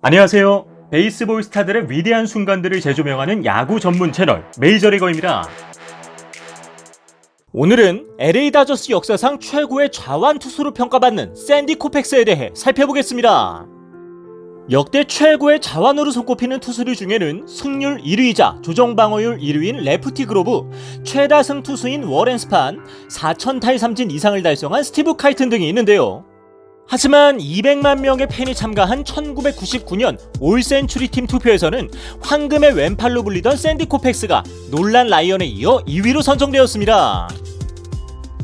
안녕하세요. 베이스볼 스타들의 위대한 순간들을 재조명하는 야구 전문 채널 메이저리거입니다. 오늘은 LA 다저스 역사상 최고의 좌완 투수로 평가받는 샌디 코펙스에 대해 살펴보겠습니다. 역대 최고의 좌완으로 손꼽히는 투수들 중에는 승률 1위이자 조정방어율 1위인 레프티 그로브, 최다승 투수인 워렌 스판, 4,000타의 삼진 이상을 달성한 스티브 카이튼 등이 있는데요. 하지만 200만 명의 팬이 참가한 1999년 올 센츄리 팀 투표에서는 황금의 왼팔로 불리던 샌디 코펙스가 놀란 라이언에 이어 2위로 선정되었습니다.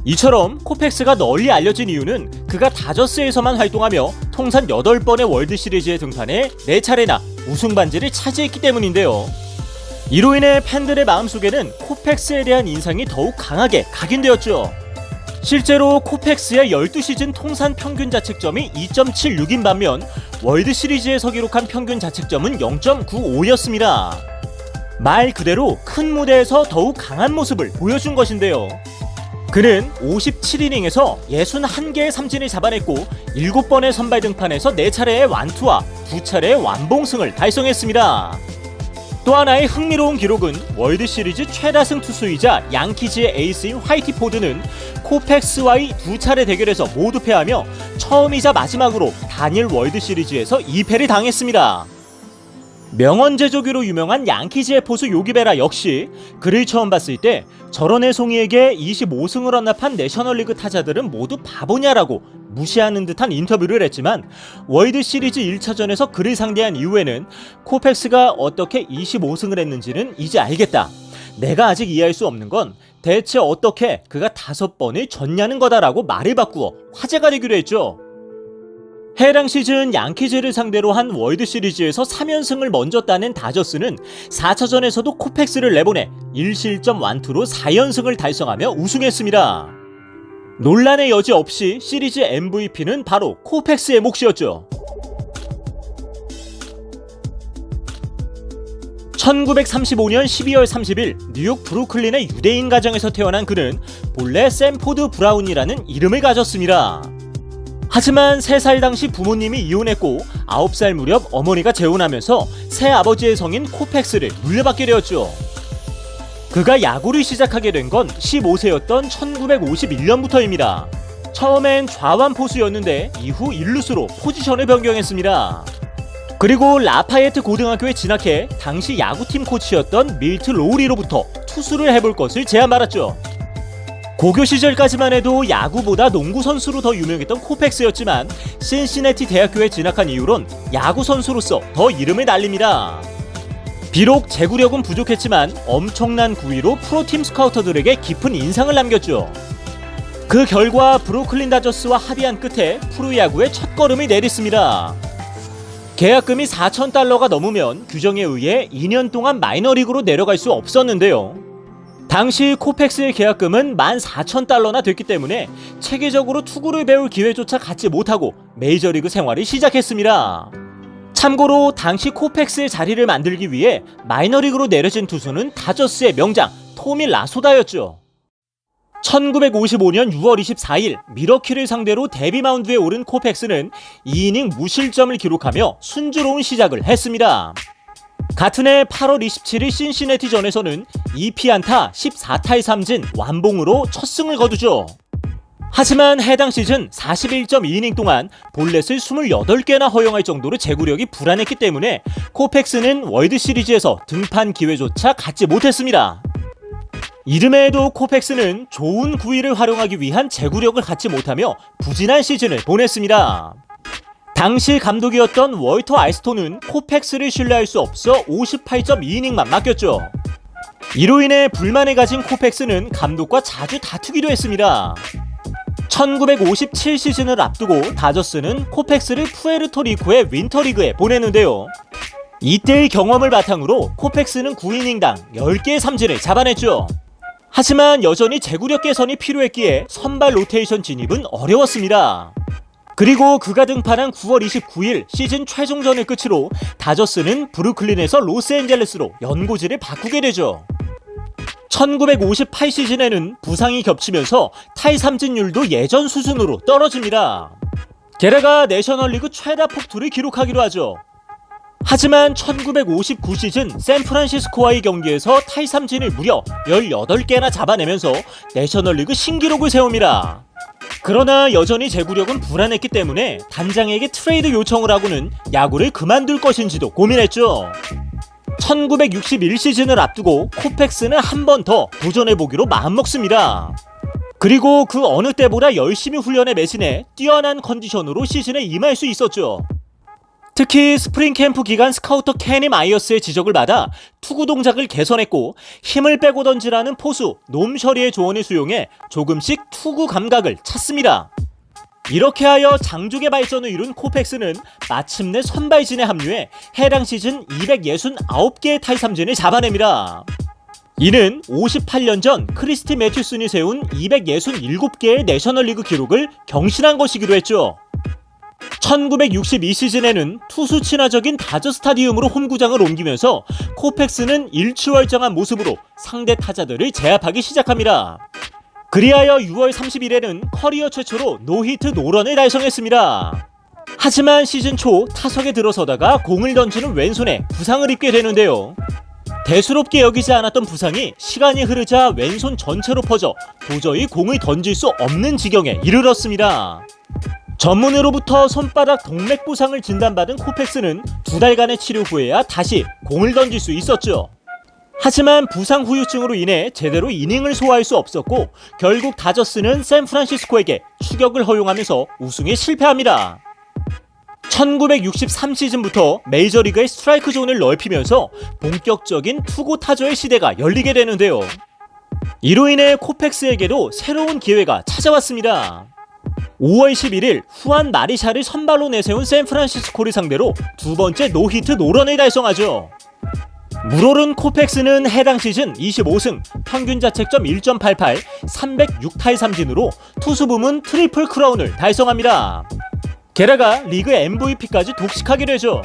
이처럼 코펙스가 널리 알려진 이유는 그가 다저스에서만 활동하며 통산 8번의 월드시리즈에 등판해 4차례나 우승 반지를 차지했기 때문인데요. 이로 인해 팬들의 마음속에는 코펙스에 대한 인상이 더욱 강하게 각인되었죠. 실제로 코펙스의 12시즌 통산 평균 자책점이 2.76인 반면 월드시리즈에서 기록한 평균 자책점은 0.95였습니다. 말 그대로 큰 무대에서 더욱 강한 모습을 보여준 것인데요. 그는 57이닝에서 61개의 삼진을 잡아냈고 7번의 선발 등판에서 4차례의 완투와 2차례의 완봉승을 달성했습니다. 또 하나의 흥미로운 기록은 월드시리즈 최다승 투수이자 양키즈의 에이스인 화이티 포드는 코펙스와의 2차례 대결에서 모두 패하며 처음이자 마지막으로 단일 월드시리즈에서 2패를 당했습니다. 명언제조기로 유명한 양키즈의 포수 요기베라 역시 그를 처음 봤을 때 저런 애송이에게 25승을 헌납한 내셔널리그 타자들은 모두 바보냐라고 무시하는 듯한 인터뷰를 했지만 월드시리즈 1차전에서 그를 상대한 이후에는 코펙스가 어떻게 25승을 했는지는 이제 알겠다. 내가 아직 이해할 수 없는 건 대체 어떻게 그가 5번을 졌냐는 거다라고 말을 바꾸어 화제가 되기로 했죠. 해당 시즌 양키즈를 상대로 한 월드시리즈에서 3연승을 먼저 따낸 다저스는 4차전에서도 코펙스를 내보내 1실점 완투로 4연승을 달성하며 우승했습니다. 논란의 여지 없이 시리즈 MVP는 바로 코펙스의 몫이었죠. 1935년 12월 30일 뉴욕 브루클린의 유대인 가정에서 태어난 그는 본래 샘포드 브라운이라는 이름을 가졌습니다. 하지만 3살 당시 부모님이 이혼했고 9살 무렵 어머니가 재혼하면서 새아버지의 성인 코펙스를 물려받게 되었죠. 그가 야구를 시작하게 된 건 15세였던 1951년부터입니다. 처음엔 좌완 포수였는데 이후 일루수로 포지션을 변경했습니다. 그리고 라파예트 고등학교에 진학해 당시 야구팀 코치였던 밀트 로우리로부터 투수를 해볼 것을 제안받았죠. 고교 시절까지만 해도 야구보다 농구 선수로 더 유명했던 코펙스였지만 신시내티 대학교에 진학한 이후론 야구 선수로서 더 이름을 날립니다. 비록 제구력은 부족했지만 엄청난 구위로 프로팀 스카우터들에게 깊은 인상을 남겼죠. 그 결과 브루클린 다저스와 합의한 끝에 프로야구의 첫걸음을 내딛습니다. 계약금이 $4,000가 넘으면 규정에 의해 2년 동안 마이너리그로 내려갈 수 없었는데요. 당시 코펙스의 계약금은 $14,000나 됐기 때문에 체계적으로 투구를 배울 기회조차 갖지 못하고 메이저리그 생활을 시작했습니다. 참고로 당시 코펙스의 자리를 만들기 위해 마이너리그로 내려진 투수는 다저스의 명장 토미 라소다였죠. 1955년 6월 24일 미러키를 상대로 데뷔 마운드에 오른 코펙스는 2이닝 무실점을 기록하며 순조로운 시작을 했습니다. 같은 해 8월 27일 신시내티전에서는 2피안타 14타의 삼진 완봉으로 첫 승을 거두죠. 하지만 해당 시즌 41.2이닝 동안 볼넷을 28개나 허용할 정도로 제구력이 불안했기 때문에 코펙스는 월드시리즈에서 등판 기회조차 갖지 못했습니다. 이듬해에도 코펙스는 좋은 구위를 활용하기 위한 제구력을 갖지 못하며 부진한 시즌을 보냈습니다. 당시 감독이었던 월터 알스톤은 코펙스를 신뢰할 수 없어 58.2이닝만 맡겼죠. 이로 인해 불만을 가진 코펙스는 감독과 자주 다투기도 했습니다. 1957 시즌을 앞두고 다저스는 코펙스를 푸에르토리코의 윈터리그에 보내는데요. 이때의 경험을 바탕으로 코펙스는 9이닝당 10개의 삼진을 잡아냈죠. 하지만 여전히 제구력 개선이 필요했기에 선발 로테이션 진입은 어려웠습니다. 그리고 그가 등판한 9월 29일 시즌 최종전을 끝으로 다저스는 브루클린에서 로스앤젤레스로 연고지를 바꾸게 되죠. 1958 시즌에는 부상이 겹치면서 타이 삼진율도 예전 수준으로 떨어집니다. 게다가 내셔널리그 최다 폭투를 기록하기도 하죠. 하지만 1959 시즌 샌프란시스코와의 경기에서 탈삼진을 무려 18개나 잡아내면서 내셔널리그 신기록을 세웁니다. 그러나 여전히 제구력은 불안했기 때문에 단장에게 트레이드 요청을 하고는 야구를 그만둘 것인지도 고민했죠. 1961 시즌을 앞두고 코펙스는 한 번 더 도전해보기로 마음먹습니다. 그리고 그 어느 때보다 열심히 훈련에 매진해 뛰어난 컨디션으로 시즌에 임할 수 있었죠. 특히 스프링 캠프 기간 스카우터 케니 마이어스의 지적을 받아 투구 동작을 개선했고 힘을 빼고 던지라는 포수 놈 셔리의 조언을 수용해 조금씩 투구 감각을 찾습니다. 이렇게 하여 장족의 발전을 이룬 코펙스는 마침내 선발진에 합류해 해당 시즌 269개의 탈삼진을 잡아냅니다. 이는 58년 전 크리스티 매튜슨이 세운 267개의 내셔널리그 기록을 경신한 것이기도 했죠. 1962 시즌에는 투수 친화적인 다저 스타디움으로 홈구장을 옮기면서 코펙스는 일취월장한 모습으로 상대 타자들을 제압하기 시작합니다. 그리하여 6월 30일에는 커리어 최초로 노히트 노런을 달성했습니다. 하지만 시즌 초 타석에 들어서다가 공을 던지는 왼손에 부상을 입게 되는데요. 대수롭게 여기지 않았던 부상이 시간이 흐르자 왼손 전체로 퍼져 도저히 공을 던질 수 없는 지경에 이르렀습니다. 전문의로부터 손바닥 동맥 부상을 진단받은 코펙스는 2달간의 치료 후에야 다시 공을 던질 수 있었죠. 하지만 부상 후유증으로 인해 제대로 이닝을 소화할 수 없었고 결국 다저스는 샌프란시스코에게 추격을 허용하면서 우승에 실패합니다. 1963 시즌부터 메이저리그의 스트라이크 존을 넓히면서 본격적인 투구 타조의 시대가 열리게 되는데요. 이로 인해 코펙스에게도 새로운 기회가 찾아왔습니다. 5월 11일 후안 마리샤를 선발로 내세운 샌프란시스코를 상대로 두 번째 노히트 노런을 달성하죠. 물오른 코펙스는 해당 시즌 25승, 평균 자책점 1.88, 306탈삼진으로 투수 부문 트리플 크라운을 달성합니다. 게다가 리그 MVP까지 독식하게 되죠.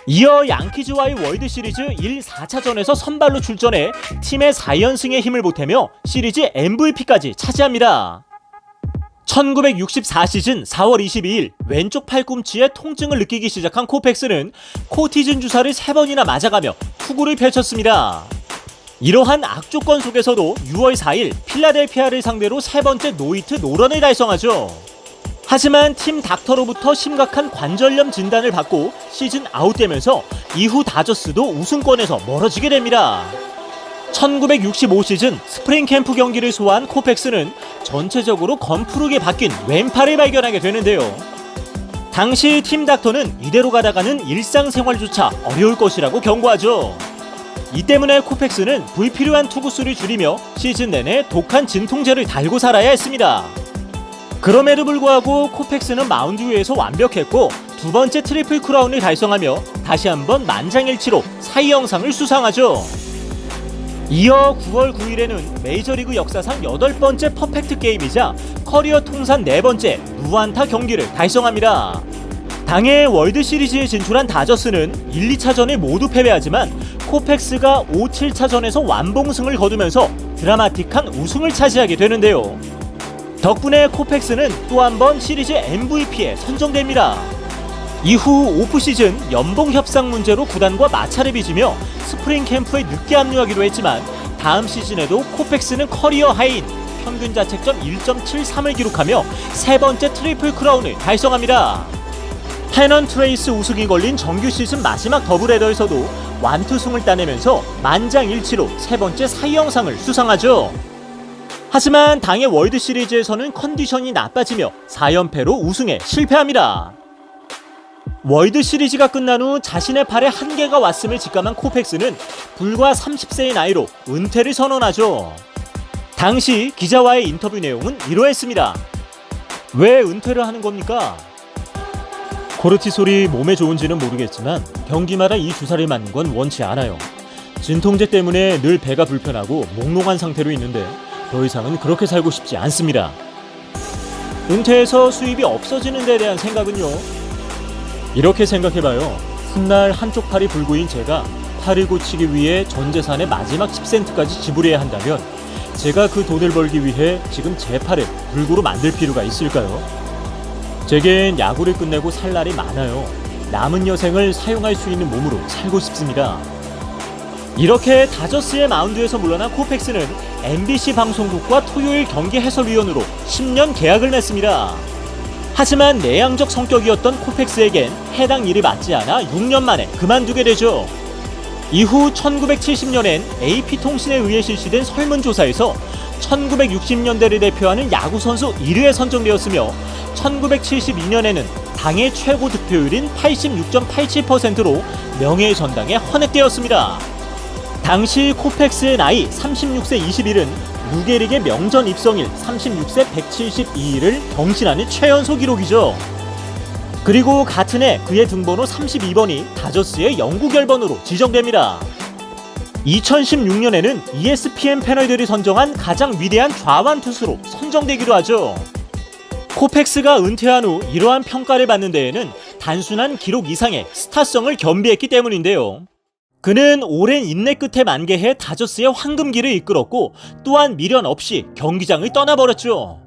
이어 양키즈와의 월드시리즈 1, 4차전에서 선발로 출전해 팀의 4연승에 힘을 보태며 시리즈 MVP까지 차지합니다. 1964 시즌 4월 22일 왼쪽 팔꿈치에 통증을 느끼기 시작한 코펙스는 코티즌 주사를 3번이나 맞아가며 투구를 펼쳤습니다. 이러한 악조건 속에서도 6월 4일 필라델피아를 상대로 세 번째 노히트 노런을 달성하죠. 하지만 팀 닥터로부터 심각한 관절염 진단을 받고 시즌 아웃되면서 이후 다저스도 우승권에서 멀어지게 됩니다. 1965 시즌 스프링 캠프 경기를 소화한 코펙스는 전체적으로 검푸르게 바뀐 왼팔을 발견하게 되는데요. 당시 팀 닥터는 이대로 가다가는 일상생활조차 어려울 것이라고 경고하죠. 이 때문에 코펙스는 불필요한 투구수를 줄이며 시즌 내내 독한 진통제를 달고 살아야 했습니다. 그럼에도 불구하고 코펙스는 마운드 위에서 완벽했고 두 번째 트리플 크라운을 달성하며 다시 한번 만장일치로 사이 영상을 수상하죠. 이어 9월 9일에는 메이저리그 역사상 8번째 퍼펙트 게임이자 커리어 통산 4번째 무안타 경기를 달성합니다. 당해 월드시리즈에 진출한 다저스는 1, 2차전을 모두 패배하지만 코펙스가 5, 7차전에서 완봉승을 거두면서 드라마틱한 우승을 차지하게 되는데요. 덕분에 코펙스는 또 한 번 시리즈 MVP에 선정됩니다. 이후 오프시즌 연봉 협상 문제로 구단과 마찰을 빚으며 스프링 캠프에 늦게 합류하기도 했지만 다음 시즌에도 코펙스는 커리어 하이인 평균 자책점 1.73을 기록하며 세 번째 트리플 크라운을 달성합니다. 페넌트 레이스 우승이 걸린 정규 시즌 마지막 더블헤더에서도 완투승을 따내면서 만장일치로 세 번째 사이 영상을 수상하죠. 하지만 당해 월드시리즈에서는 컨디션이 나빠지며 4연패로 우승에 실패합니다. 월드시리즈가 끝난 후 자신의 팔에 한계가 왔음을 직감한 코펙스는 불과 30세의 나이로 은퇴를 선언하죠. 당시 기자와의 인터뷰 내용은 이러했습니다. 왜 은퇴를 하는 겁니까? 코르티솔이 몸에 좋은지는 모르겠지만 경기마다 이 주사를 맞는 건 원치 않아요. 진통제 때문에 늘 배가 불편하고 몽롱한 상태로 있는데 더 이상은 그렇게 살고 싶지 않습니다. 은퇴해서 수입이 없어지는 데 대한 생각은요? 이렇게 생각해봐요. 훗날 한쪽 팔이 불구인 제가 팔을 고치기 위해 전 재산의 마지막 10센트까지 지불해야 한다면 제가 그 돈을 벌기 위해 지금 제 팔을 불구로 만들 필요가 있을까요? 제겐 야구를 끝내고 살 날이 많아요. 남은 여생을 사용할 수 있는 몸으로 살고 싶습니다. 이렇게 다저스의 마운드에서 물러난 코펙스는 MBC 방송국과 토요일 경기 해설위원으로 10년 계약을 맺습니다. 하지만 내향적 성격이었던 코펙스에겐 해당 일이 맞지 않아 6년 만에 그만두게 되죠. 이후 1970년엔 AP통신에 의해 실시된 설문조사에서 1960년대를 대표하는 야구선수 1위에 선정되었으며 1972년에는 당의 최고 득표율인 86.87%로 명예의 전당에 헌액되었습니다. 당시 코펙스의 나이 36세 20일은 무게릭의 명전 입성일 36세 172일을 경신하는 최연소 기록이죠. 그리고 같은 해 그의 등번호 32번이 다저스의 영구 결번으로 지정됩니다. 2016년에는 ESPN 패널들이 선정한 가장 위대한 좌완 투수로 선정되기도 하죠. 코펙스가 은퇴한 후 이러한 평가를 받는 데에는 단순한 기록 이상의 스타성을 겸비했기 때문인데요. 그는 오랜 인내 끝에 만개해 다저스의 황금기를 이끌었고 또한 미련 없이 경기장을 떠나버렸죠.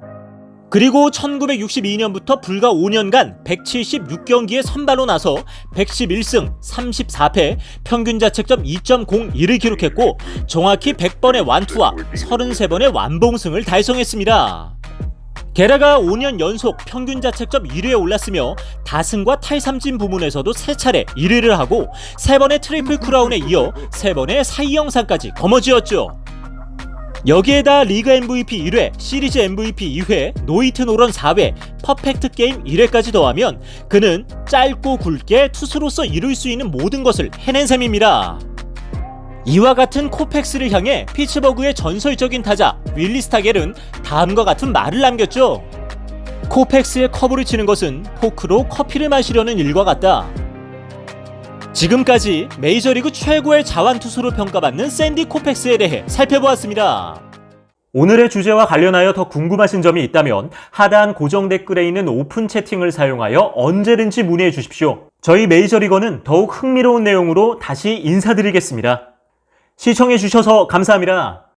그리고 1962년부터 불과 5년간 176경기에 선발로 나서 111승 34패 평균 자책점 2.01을 기록했고 정확히 100번의 완투와 33번의 완봉승을 달성했습니다. 게다가 5년 연속 평균 자책점 1위에 올랐으며 다승과 탈삼진 부문에서도 3차례 1위를 하고 3번의 트리플 크라운에 이어 3번의 사이 영상까지 거머쥐었죠. 여기에다 리그 MVP 1회, 시리즈 MVP 2회, 노히트 노런 4회, 퍼펙트 게임 1회까지 더하면 그는 짧고 굵게 투수로서 이룰 수 있는 모든 것을 해낸 셈입니다. 이와 같은 코펙스를 향해 피츠버그의 전설적인 타자 윌리 스타겔은 다음과 같은 말을 남겼죠. 코펙스의 커브를 치는 것은 포크로 커피를 마시려는 일과 같다. 지금까지 메이저리그 최고의 자완투수로 평가받는 샌디 코펙스에 대해 살펴보았습니다. 오늘의 주제와 관련하여 더 궁금하신 점이 있다면 하단 고정 댓글에 있는 오픈 채팅을 사용하여 언제든지 문의해 주십시오. 저희 메이저리거는 더욱 흥미로운 내용으로 다시 인사드리겠습니다. 시청해 주셔서 감사합니다.